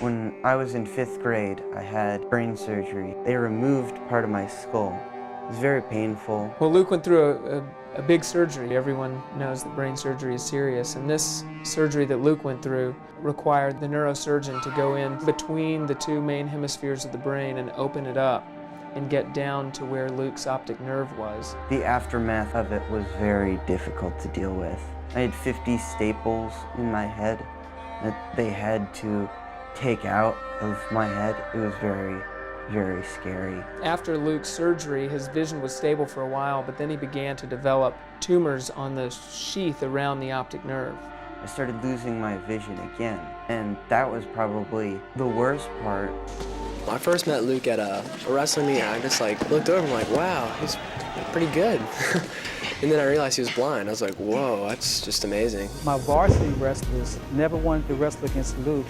When I was in 5th grade, I had brain surgery. They removed part of my skull. It was very painful. Well, Luke went through a big surgery. Everyone knows that brain surgery is serious, and this surgery that Luke went through required the neurosurgeon to go in between the two main hemispheres of the brain and open it up and get down to where Luke's optic nerve was. The aftermath of it was very difficult to deal with. I had 50 staples in my head that they had to take out of my head. It was very, very scary. After Luke's surgery, his vision was stable for a while, but then he began to develop tumors on the sheath around the optic nerve. I started losing my vision again, and that was probably the worst part. I first met Luke at a wrestling meet, and I just looked over and wow, he's pretty good. And then I realized he was blind. I was like, whoa, that's just amazing. My varsity wrestlers never wanted to wrestle against Luke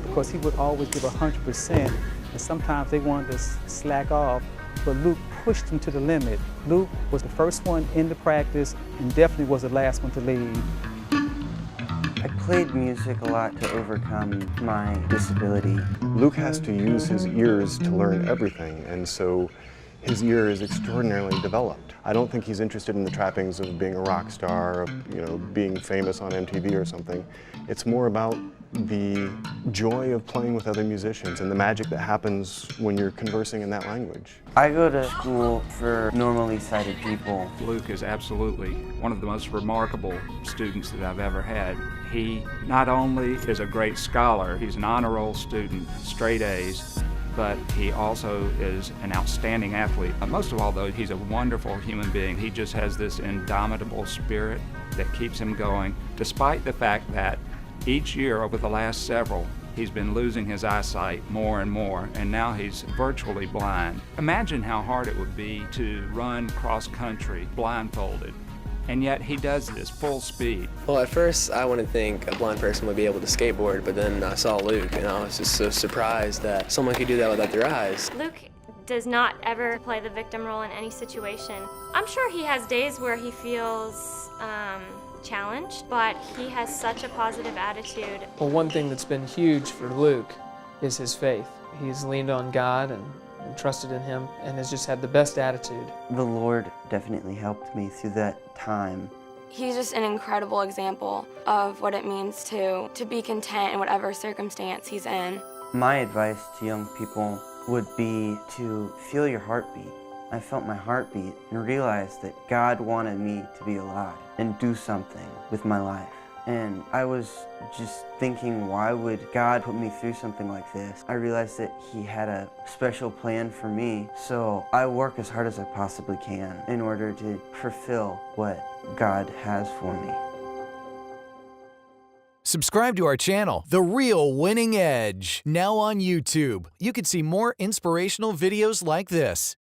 because he would always give 100%, and sometimes they wanted to slack off, but Luke pushed him to the limit. Luke was the first one in the practice and definitely was the last one to leave. I played music a lot to overcome my disability. Luke has to use his ears to learn everything, and so his ear is extraordinarily developed. I don't think he's interested in the trappings of being a rock star, of, being famous on MTV or something. It's more about the joy of playing with other musicians and the magic that happens when you're conversing in that language. I go to school for normally sighted people. Luke is absolutely one of the most remarkable students that I've ever had. He not only is a great scholar, he's an honor roll student, straight A's, but he also is an outstanding athlete. Most of all, though, he's a wonderful human being. He just has this indomitable spirit that keeps him going, despite the fact that each year over the last several, he's been losing his eyesight more and more, and now he's virtually blind. Imagine how hard it would be to run cross-country blindfolded, and yet he does this full speed. Well, at first I wouldn't think a blind person would be able to skateboard, but then I saw Luke and I was just so surprised that someone could do that without their eyes. Luke does not ever play the victim role in any situation. I'm sure he has days where he feels challenged, but he has such a positive attitude. Well, one thing that's been huge for Luke is his faith. He's leaned on God and trusted in Him and has just had the best attitude. The Lord definitely helped me through that time. He's just an incredible example of what it means to be content in whatever circumstance he's in. My advice to young people would be to feel your heartbeat. I felt my heartbeat and realized that God wanted me to be alive and do something with my life. And I was just thinking, why would God put me through something like this? I realized that He had a special plan for me, so I work as hard as I possibly can in order to fulfill what God has for me. Subscribe to our channel, The Real Winning Edge, now on YouTube. You can see more inspirational videos like this.